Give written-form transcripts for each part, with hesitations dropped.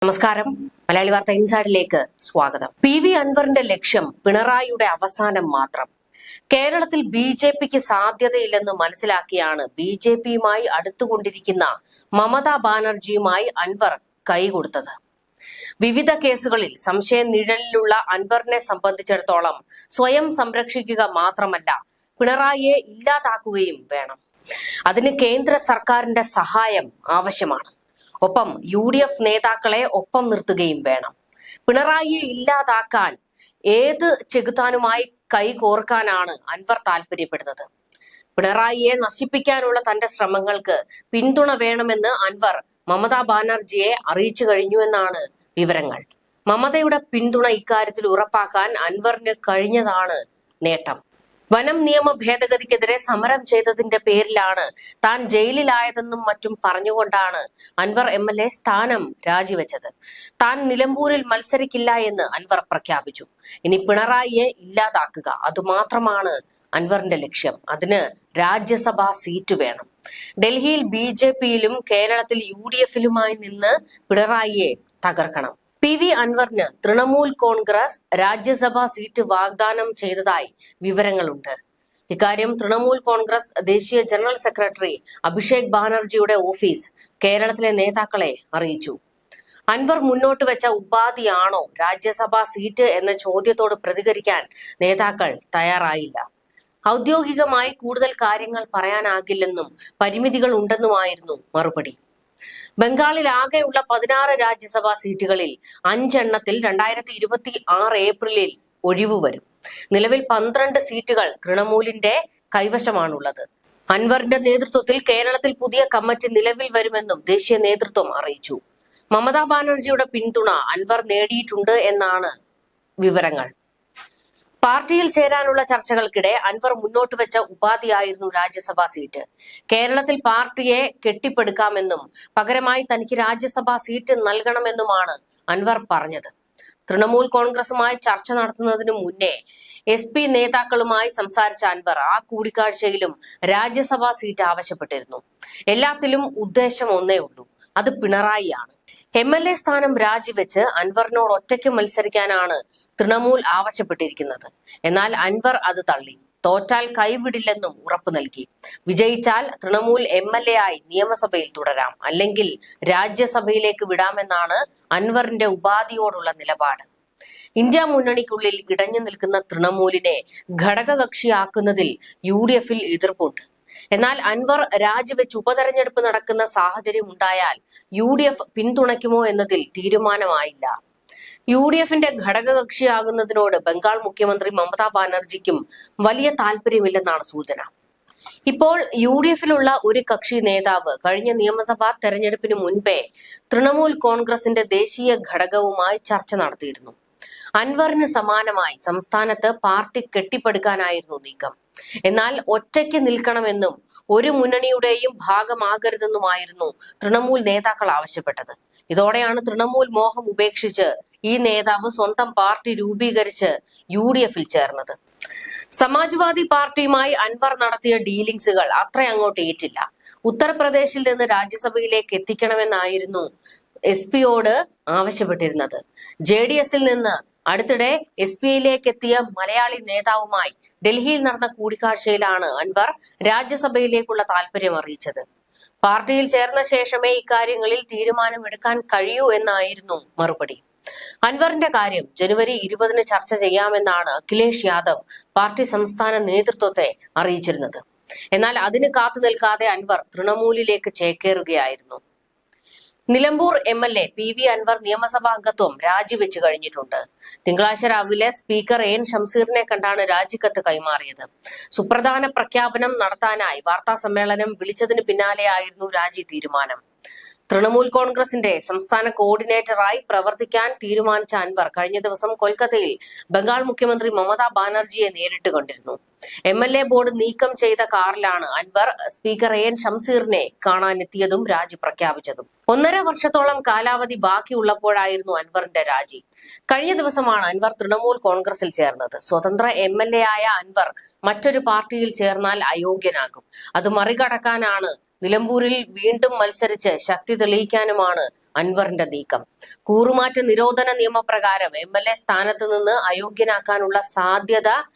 നമസ്കാരം. മലയാളി വാർത്ത ഇൻസൈഡിലേക്ക് സ്വാഗതം. പി അൻവറിന്റെ ലക്ഷ്യം പിണറായിയുടെ അവസാനം മാത്രം. കേരളത്തിൽ ബി.ജെ.പിക്ക് സാധ്യതയില്ലെന്ന് മനസ്സിലാക്കിയാണ് ബി.ജെ.പിയുമായി അടുത്തുകൊണ്ടിരിക്കുന്ന മമതാ ബാനർജിയുമായി അൻവർ കൈകൊടുത്തത്. വിവിധ കേസുകളിൽ സംശയ നിഴലിലുള്ള അൻവറിനെ സംബന്ധിച്ചിടത്തോളം സ്വയം സംരക്ഷിക്കുക മാത്രമല്ല, പിണറായിയെ ഇല്ലാതാക്കുകയും വേണം. അതിന് കേന്ദ്ര സർക്കാരിന്റെ സഹായം ആവശ്യമാണ്. ഒപ്പം UDF നേതാക്കളെ ഒപ്പം നിർത്തുകയും വേണം. പിണറായിയെ ഇല്ലാതാക്കാൻ ഏത് ചെകുത്താനുമായി കൈകോർക്കാനാണ് അൻവർ താല്പര്യപ്പെടുന്നത്? പിണറായിയെ നശിപ്പിക്കാനുള്ള തന്റെ ശ്രമങ്ങൾക്ക് പിന്തുണ വേണമെന്ന് അൻവർ മമതാ ബാനർജിയെ അറിയിച്ചു കഴിഞ്ഞുവെന്നാണ് വിവരങ്ങൾ. മമതയുടെ പിന്തുണ ഇക്കാര്യത്തിൽ ഉറപ്പാക്കാൻ അൻവറിന് കഴിഞ്ഞതാണ് നേട്ടം. വനം നിയമ ഭേദഗതിക്കെതിരെ സമരം ചെയ്തതിന്റെ പേരിലാണ് താൻ ജയിലിലായതെന്നും മറ്റും പറഞ്ഞുകൊണ്ടാണ് അൻവർ MLA സ്ഥാനം രാജിവെച്ചത്. താൻ നിലമ്പൂരിൽ മത്സരിക്കില്ല എന്ന് അൻവർ പ്രഖ്യാപിച്ചു. ഇനി പിണറായിയെ ഇല്ലാതാക്കുക, അതുമാത്രമാണ് അൻവറിന്റെ ലക്ഷ്യം. അതിന് രാജ്യസഭാ സീറ്റ് വേണം. ഡൽഹിയിൽ BJPയിലും കേരളത്തിൽ UDFലുമായി നിന്ന് പിണറായിയെ തകർക്കണം. PV അൻവറിന് തൃണമൂൽ കോൺഗ്രസ് രാജ്യസഭാ സീറ്റ് വാഗ്ദാനം ചെയ്തതായി വിവരങ്ങളുണ്ട്. ഇക്കാര്യം തൃണമൂൽ കോൺഗ്രസ് ദേശീയ ജനറൽ സെക്രട്ടറി അഭിഷേക് ബാനർജിയുടെ ഓഫീസ് കേരളത്തിലെ നേതാക്കളെ അറിയിച്ചു. അൻവർ മുന്നോട്ട് വെച്ച ഉപാധിയാണോ രാജ്യസഭാ സീറ്റ് എന്ന ചോദ്യത്തോട് പ്രതികരിക്കാൻ നേതാക്കൾ തയ്യാറായില്ല. ഔദ്യോഗികമായി കൂടുതൽ കാര്യങ്ങൾ പറയാനാകില്ലെന്നും പരിമിതികൾ ഉണ്ടെന്നുമായിരുന്നു മറുപടി. ബംഗാളിൽ ആകെയുള്ള 16 രാജ്യസഭാ സീറ്റുകളിൽ 5 എണ്ണത്തിൽ 2026 ഏപ്രിലിൽ ഒഴിവ് വരും. നിലവിൽ 12 സീറ്റുകൾ തൃണമൂലിന്റെ കൈവശമാണുള്ളത്. അൻവറിന്റെ നേതൃത്വത്തിൽ കേരളത്തിൽ പുതിയ കമ്മിറ്റി നിലവിൽ വരുമെന്നും ദേശീയ നേതൃത്വം അറിയിച്ചു. മമതാ ബാനർജിയുടെ പിന്തുണ അൻവർ നേടിയിട്ടുണ്ട് എന്നാണ് വിവരങ്ങൾ. പാർട്ടിയിൽ ചേരാനുള്ള ചർച്ചകൾക്കിടെ അൻവർ മുന്നോട്ട് വെച്ച ഉപാധിയായിരുന്നു രാജ്യസഭാ സീറ്റ്. കേരളത്തിൽ പാർട്ടിയെ കെട്ടിപ്പടുക്കാമെന്നും പകരമായി തനിക്ക് രാജ്യസഭാ സീറ്റ് നൽകണമെന്നുമാണ് അൻവർ പറഞ്ഞത്. തൃണമൂൽ കോൺഗ്രസുമായി ചർച്ച നടത്തുന്നതിനു മുന്നേ SP നേതാക്കളുമായി സംസാരിച്ച അൻവർ ആ കൂടിക്കാഴ്ചയിലും രാജ്യസഭാ സീറ്റ് ആവശ്യപ്പെട്ടിരുന്നു. എല്ലാത്തിലും ഉദ്ദേശം ഒന്നേ ഉള്ളൂ, അത് പിണറായിയാണ്. MLA സ്ഥാനം രാജിവെച്ച് അൻവറിനോട് ഒറ്റയ്ക്ക് മത്സരിക്കാനാണ് തൃണമൂൽ ആവശ്യപ്പെട്ടിരിക്കുന്നത്. എന്നാൽ അൻവർ അത് തള്ളി. തോറ്റാൽ കൈവിടില്ലെന്നും ഉറപ്പു നൽകി. വിജയിച്ചാൽ തൃണമൂൽ MLA ആയി നിയമസഭയിൽ തുടരാം, അല്ലെങ്കിൽ രാജ്യസഭയിലേക്ക് വിടാമെന്നാണ് അൻവറിന്റെ ഉപാധിയോടുള്ള നിലപാട്. ഇന്ത്യ മുന്നണിക്കുള്ളിൽ ഇടഞ്ഞു നിൽക്കുന്ന തൃണമൂലിനെ ഘടകകക്ഷിയാക്കുന്നതിൽ UDFൽ എതിർപ്പുണ്ട്. എന്നാൽ അൻവർ രാജിവെച്ച് ഉപതെരഞ്ഞെടുപ്പ് നടക്കുന്ന സാഹചര്യം ഉണ്ടായാൽ UDF പിന്തുണയ്ക്കുമോ എന്നതിൽ തീരുമാനമായില്ല. UDFന്റെ ഘടകകക്ഷിയാകുന്നതിനോട് ബംഗാൾ മുഖ്യമന്ത്രി മമതാ ബാനർജിക്കും വലിയ താല്പര്യമില്ലെന്നാണ് സൂചന. ഇപ്പോൾ UDFലുള്ള ഒരു കക്ഷി നേതാവ് കഴിഞ്ഞ നിയമസഭാ തെരഞ്ഞെടുപ്പിന് മുൻപേ തൃണമൂൽ കോൺഗ്രസിന്റെ ദേശീയ ഘടകവുമായി ചർച്ച നടത്തിയിരുന്നു. അൻവറിന് സമാനമായി സംസ്ഥാനത്ത് പാർട്ടി കെട്ടിപ്പടുക്കാനായിരുന്നു നീക്കം. എന്നാൽ ഒറ്റയ്ക്ക് നിൽക്കണമെന്നും ഒരു മുന്നണിയുടെയും ഭാഗമാകരുതെന്നുമായിരുന്നു തൃണമൂൽ നേതാക്കൾ ആവശ്യപ്പെട്ടത്. ഇതോടെയാണ് തൃണമൂൽ മോഹം ഉപേക്ഷിച്ച് ഈ നേതാവ് സ്വന്തം പാർട്ടി രൂപീകരിച്ച് UDFൽ ചേർന്നത്. സമാജ്വാദി പാർട്ടിയുമായി അൻവർ നടത്തിയ ഡീലിംഗ്സുകൾ അത്ര അങ്ങോട്ട് ഏറ്റില്ല. ഉത്തർപ്രദേശിൽ നിന്ന് രാജ്യസഭയിലേക്ക് എത്തിക്കണമെന്നായിരുന്നു SP-യോട് ആവശ്യപ്പെട്ടിരുന്നത്. JDSൽ നിന്ന് അടുത്തിടെ SP-യിലേക്ക് എത്തിയ മലയാളി നേതാവുമായി ഡൽഹിയിൽ നടന്ന കൂടിക്കാഴ്ചയിലാണ് അൻവർ രാജ്യസഭയിലേക്കുള്ള താല്പര്യം അറിയിച്ചത്. പാർട്ടിയിൽ ചേർന്ന ശേഷമേ ഇക്കാര്യങ്ങളിൽ തീരുമാനമെടുക്കാൻ കഴിയൂ എന്നായിരുന്നു മറുപടി. അൻവറിന്റെ കാര്യം ജനുവരി 20-ന് ചർച്ച ചെയ്യാമെന്നാണ് അഖിലേഷ് യാദവ് പാർട്ടി സംസ്ഥാന നേതൃത്വത്തെ അറിയിച്ചിരുന്നത്. എന്നാൽ അതിന് കാത്തു നിൽക്കാതെ അൻവർ തൃണമൂലിലേക്ക് ചേക്കേറുകയായിരുന്നു. നിലമ്പൂർ MLA PV അൻവർ നിയമസഭാ അംഗത്വം രാജിവെച്ചു കഴിഞ്ഞിട്ടുണ്ട്. തിങ്കളാഴ്ച രാവിലെ സ്പീക്കർ AN ഷംസീറിനെ കണ്ടാണ് രാജിക്കത്ത് കൈമാറിയത്. സുപ്രധാന പ്രഖ്യാപനം നടത്താനായി വാർത്താ സമ്മേളനം വിളിച്ചതിന് പിന്നാലെയായിരുന്നു രാജി തീരുമാനം. തൃണമൂൽ കോൺഗ്രസിന്റെ സംസ്ഥാന കോർഡിനേറ്ററായി പ്രവർത്തിക്കാൻ തീരുമാനിച്ച അൻവർ കഴിഞ്ഞ ദിവസം കൊൽക്കത്തയിൽ ബംഗാൾ മുഖ്യമന്ത്രി മമതാ ബാനർജിയെ നേരിട്ട് കണ്ടിരുന്നു. MLA ബോർഡ് നീക്കം ചെയ്ത കാറിലാണ് അൻവർ സ്പീക്കർ AN ഷംസീറിനെ കാണാനെത്തിയതും രാജി പ്രഖ്യാപിച്ചതും. 1.5 വർഷത്തോളം കാലാവധി ബാക്കിയുള്ളപ്പോഴായിരുന്നു അൻവറിന്റെ രാജി. കഴിഞ്ഞ ദിവസമാണ് അൻവർ തൃണമൂൽ കോൺഗ്രസിൽ ചേർന്നത്. സ്വതന്ത്ര MLA ആയ അൻവർ മറ്റൊരു പാർട്ടിയിൽ ചേർന്നാൽ അയോഗ്യനാകും. അത് മറികടക്കാനാണ് നിലമ്പൂരിൽ വീണ്ടും മത്സരിച്ച് ശക്തി തെളിയിക്കാനുമാണ് അൻവറിന്റെ നീക്കം. കൂറുമാറ്റ നിരോധന നിയമപ്രകാരം MLA സ്ഥാനത്ത് നിന്ന് അയോഗ്യനാക്കാനുള്ള സാധ്യത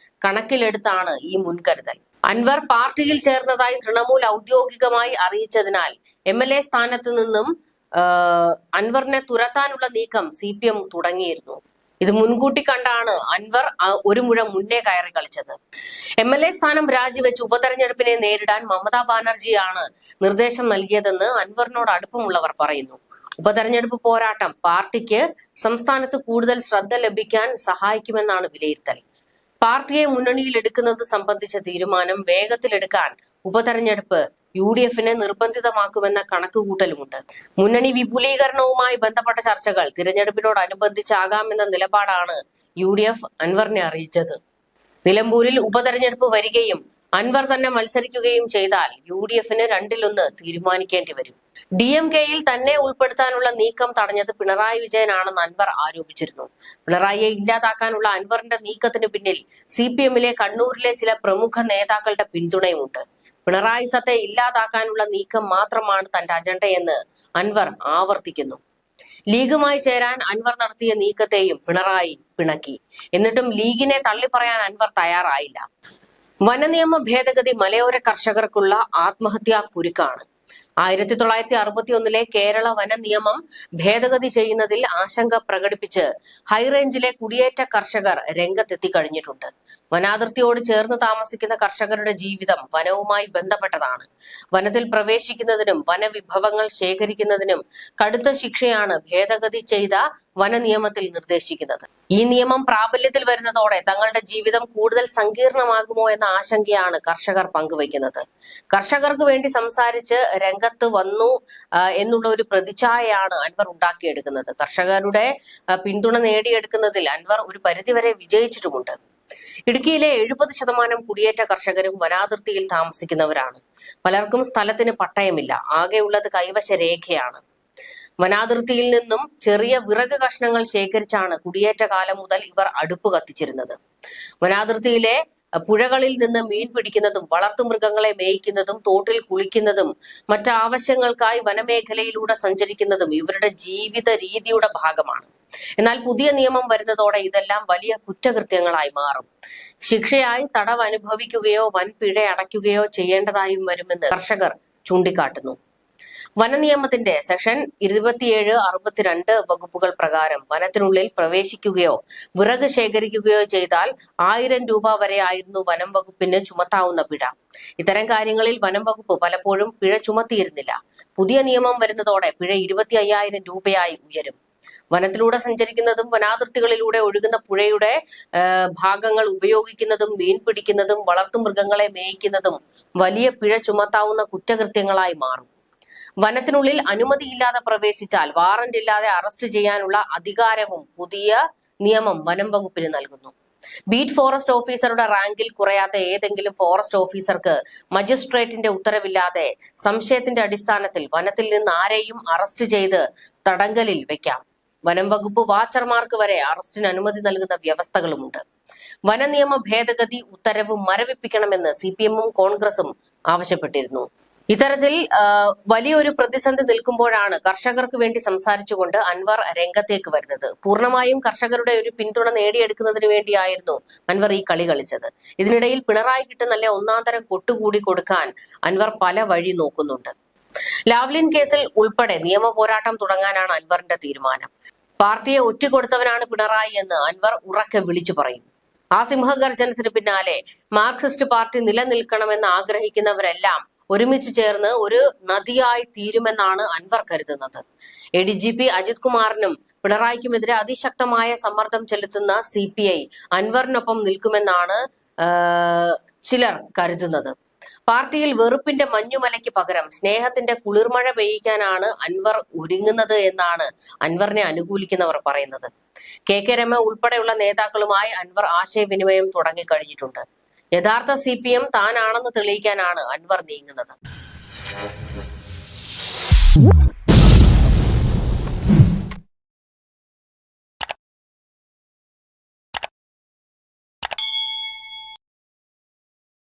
കണക്കിലെടുത്താണ് ഈ മുൻകരുതൽ. അൻവർ പാർട്ടിയിൽ ചേർന്നതായി തൃണമൂൽ ഔദ്യോഗികമായി അറിയിച്ചതിനാൽ MLA സ്ഥാനത്ത് നിന്നും അൻവറിനെ തുരത്താനുള്ള നീക്കം CPM തുടങ്ങിയിരുന്നു. ഇത് മുൻകൂട്ടി കണ്ടാണ് അൻവർ ഒരു മുഴ മുന്നേ കയറി കളിച്ചത്. MLA സ്ഥാനം രാജിവെച്ച് ഉപതെരഞ്ഞെടുപ്പിനെ നേരിടാൻ മമതാ ബാനർജിയാണ് നിർദ്ദേശം നൽകിയതെന്ന് അൻവറിനോട് അടുപ്പമുള്ളവർ പറയുന്നു. ഉപതെരഞ്ഞെടുപ്പ് പോരാട്ടം പാർട്ടിക്ക് സംസ്ഥാനത്ത് കൂടുതൽ ശ്രദ്ധ ലഭിക്കാൻ സഹായിക്കുമെന്നാണ് വിലയിരുത്തൽ. പാർട്ടിയെ മുന്നണിയിൽ എടുക്കുന്നത് സംബന്ധിച്ച തീരുമാനം വേഗത്തിലെടുക്കാൻ ഉപതെരഞ്ഞെടുപ്പ് UDF-നെ നിർബന്ധിതമാക്കുമെന്ന കണക്കുകൂട്ടലുമുണ്ട്. മുന്നണി വിപുലീകരണവുമായി ബന്ധപ്പെട്ട ചർച്ചകൾ തിരഞ്ഞെടുപ്പിനോടനുബന്ധിച്ചാകാമെന്ന നിലപാടാണ് UDF അൻവറിനെ അറിയിച്ചത്. നിലമ്പൂരിൽ ഉപതെരഞ്ഞെടുപ്പ് വരികയും അൻവർ തന്നെ മത്സരിക്കുകയും ചെയ്താൽ UDF-ന് രണ്ടിലൊന്ന് തീരുമാനിക്കേണ്ടി വരും. DMK-യിൽ തന്നെ ഉൾപ്പെടുത്താനുള്ള നീക്കം തടഞ്ഞത് പിണറായി വിജയനാണെന്ന് അൻവർ ആരോപിച്ചിരുന്നു. പിണറായിയെ ഇല്ലാതാക്കാനുള്ള അൻവറിന്റെ നീക്കത്തിന് പിന്നിൽ CPM-ലെ കണ്ണൂരിലെ ചില പ്രമുഖ നേതാക്കളുടെ പിന്തുണയുമുണ്ട്. പിണറായി സത്തെ ഇല്ലാതാക്കാനുള്ള നീക്കം മാത്രമാണ് തന്റെ അജണ്ടയെന്ന് അൻവർ ആവർത്തിക്കുന്നു. ലീഗുമായി ചേരാൻ അൻവർ നടത്തിയ നീക്കത്തെയും പിണറായി പിണക്കി. എന്നിട്ടും ലീഗിനെ തള്ളിപ്പറയാൻ അൻവർ തയ്യാറായില്ല. വനനിയമ ഭേദഗതി മലയോര കർഷകർക്കുള്ള ആത്മഹത്യാ കുരുക്കാണ്. 1961 കേരള വന നിയമം ഭേദഗതി ചെയ്യുന്നതിൽ ആശങ്ക പ്രകടിപ്പിച്ച് ഹൈറേഞ്ചിലെ കുടിയേറ്റ കർഷകർ രംഗത്തെത്തിക്കഴിഞ്ഞിട്ടുണ്ട്. വനാതിർത്തിയോട് ചേർന്ന് താമസിക്കുന്ന കർഷകരുടെ ജീവിതം വനവുമായി ബന്ധപ്പെട്ടതാണ്. വനത്തിൽ പ്രവേശിക്കുന്നതിനും വനവിഭവങ്ങൾ ശേഖരിക്കുന്നതിനും കടുത്ത ശിക്ഷയാണ് ഭേദഗതി ചെയ്ത വനനിയമത്തിൽ നിർദ്ദേശിക്കുന്നത്. ഈ നിയമം പ്രാബല്യത്തിൽ വരുന്നതോടെ തങ്ങളുടെ ജീവിതം കൂടുതൽ സങ്കീർണമാകുമോ എന്ന ആശങ്കയാണ് കർഷകർ പങ്കുവയ്ക്കുന്നത്. കർഷകർക്ക് വേണ്ടി സംസാരിച്ച് രംഗത്ത് വന്നു എന്നുള്ള ഒരു പ്രതിച്ഛായയാണ് അൻവർ ഉണ്ടാക്കിയെടുക്കുന്നത്. കർഷകരുടെ പിന്തുണ നേടിയെടുക്കുന്നതിൽ അൻവർ ഒരു പരിധിവരെ വിജയിച്ചിട്ടുമുണ്ട്. ഇടുക്കിയിലെ 70% കുടിയേറ്റ കർഷകരും വനാതിർത്തിയിൽ താമസിക്കുന്നവരാണ്. പലർക്കും സ്ഥലത്തിന് പട്ടയമില്ല. ആകെയുള്ളത് കൈവശ രേഖയാണ്. വനാതിർത്തിയിൽ നിന്നും ചെറിയ വിറക് കഷ്ണങ്ങൾ ശേഖരിച്ചാണ് കുടിയേറ്റ കാലം മുതൽ ഇവർ അടുപ്പ് കത്തിച്ചിരുന്നത്. വനാതിർത്തിയിലെ പുഴകളിൽ നിന്ന് മീൻ പിടിക്കുന്നതും വളർത്തുമൃഗങ്ങളെ മേയ്ക്കുന്നതും തോട്ടിൽ കുളിക്കുന്നതും മറ്റാവശ്യങ്ങൾക്കായി വനമേഖലയിലൂടെ സഞ്ചരിക്കുന്നതും ഇവരുടെ ജീവിത രീതിയുടെ ഭാഗമാണ്. എന്നാൽ പുതിയ നിയമം വരുന്നതോടെ ഇതെല്ലാം വലിയ കുറ്റകൃത്യങ്ങളായി മാറും. ശിക്ഷയായി തടവ് അനുഭവിക്കുകയോ വൻ പിഴ അടയ്ക്കുകയോ ചെയ്യേണ്ടതായും വരുമെന്ന് കർഷകർ ചൂണ്ടിക്കാട്ടുന്നു. വനനിയമത്തിന്റെ സെക്ഷൻ 27, 62 വകുപ്പുകൾ പ്രകാരം വനത്തിനുള്ളിൽ പ്രവേശിക്കുകയോ വിറക് ശേഖരിക്കുകയോ ചെയ്താൽ 1000 രൂപ വരെ ആയിരുന്നു വനം വകുപ്പിന് ചുമത്താവുന്ന പിഴ. ഇത്തരം കാര്യങ്ങളിൽ വനം വകുപ്പ് പലപ്പോഴും പിഴ ചുമത്തിയിരുന്നില്ല. പുതിയ നിയമം വരുന്നതോടെ പിഴ 25,000 രൂപയായി ഉയരും. വനത്തിലൂടെ സഞ്ചരിക്കുന്നതും വനാതിർത്തികളിലൂടെ ഒഴുകുന്ന പുഴയുടെ ഭാഗങ്ങൾ ഉപയോഗിക്കുന്നതും മീൻ പിടിക്കുന്നതും വളർത്തുമൃഗങ്ങളെ മേയ്ക്കുന്നതും വലിയ പിഴ ചുമത്താവുന്ന കുറ്റകൃത്യങ്ങളായി മാറും. വനത്തിനുള്ളിൽ അനുമതിയില്ലാതെ പ്രവേശിച്ചാൽ വാറന്റ് ഇല്ലാതെ അറസ്റ്റ് ചെയ്യാനുള്ള അധികാരവും പുതിയ നിയമം വനം വകുപ്പിന് നൽകുന്നു. ബീറ്റ് ഫോറസ്റ്റ് ഓഫീസറുടെ റാങ്കിൽ കുറയാത്ത ഏതെങ്കിലും ഫോറസ്റ്റ് ഓഫീസർക്ക് മജിസ്ട്രേറ്റിന്റെ ഉത്തരവില്ലാതെ സംശയത്തിന്റെ അടിസ്ഥാനത്തിൽ വനത്തിൽ നിന്ന് ആരെയും അറസ്റ്റ് ചെയ്ത് തടങ്കലിൽ വെക്കാം. വനം വകുപ്പ് വാച്ചർമാർക്ക് വരെ അറസ്റ്റിന് അനുമതി നൽകുന്ന വ്യവസ്ഥകളുമുണ്ട്. വനനിയമ ഭേദഗതി ഉത്തരവ് മരവിപ്പിക്കണമെന്ന് CPM-ഉം കോൺഗ്രസും ആവശ്യപ്പെട്ടിരുന്നു. ഇത്തരത്തിൽ വലിയൊരു പ്രതിസന്ധി നിൽക്കുമ്പോഴാണ് കർഷകർക്ക് വേണ്ടി സംസാരിച്ചുകൊണ്ട് അൻവർ രംഗത്തേക്ക് വരുന്നത്. പൂർണ്ണമായും കർഷകരുടെ ഒരു പിന്തുണ നേടിയെടുക്കുന്നതിന് വേണ്ടിയായിരുന്നു അൻവർ ഈ കളി കളിച്ചത്. ഇതിനിടയിൽ പിണറായി കിട്ടുന്ന ഒന്നാന്തരം കൊട്ടുകൂടി കൊടുക്കാൻ അൻവർ പല വഴി നോക്കുന്നുണ്ട്. ലാവ്ലിൻ കേസിൽ ഉൾപ്പെടെ നിയമ പോരാട്ടം തുടങ്ങാനാണ് അൻവറിന്റെ തീരുമാനം. പാർട്ടിയെ ഒറ്റുകൊടുത്തവനാണ് പിണറായി എന്ന് അൻവർ ഉറക്കെ വിളിച്ചു പറയും. ആ സിംഹഗർജനത്തിന് പിന്നാലെ മാർക്സിസ്റ്റ് പാർട്ടി നിലനിൽക്കണമെന്ന് ആഗ്രഹിക്കുന്നവരെല്ലാം ഒരുമിച്ച് ചേർന്ന് ഒരു നദിയായി തീരുമെന്നാണ് അൻവർ കരുതുന്നത്. ADGP അജിത് കുമാറിനും പിണറായിക്കുമെതിരെ അതിശക്തമായ സമ്മർദ്ദം ചെലുത്തുന്ന CPI അൻവറിനൊപ്പം നിൽക്കുമെന്നാണ് ചിലർ കരുതുന്നത്. പാർട്ടിയിൽ വെറുപ്പിന്റെ മഞ്ഞുമലയ്ക്ക് പകരം സ്നേഹത്തിന്റെ കുളിർമഴ പെയ്യിക്കാനാണ് അൻവർ ഒരുങ്ങുന്നത് എന്നാണ് അൻവറിനെ അനുകൂലിക്കുന്നവർ പറയുന്നത്. KK രമ ഉൾപ്പെടെയുള്ള നേതാക്കളുമായി അൻവർ ആശയവിനിമയം തുടങ്ങിക്കഴിഞ്ഞിട്ടുണ്ട്. യഥാർത്ഥ CPM താനാണെന്ന് തെളിയിക്കാനാണ് അൻവർ നീങ്ങുന്നത്.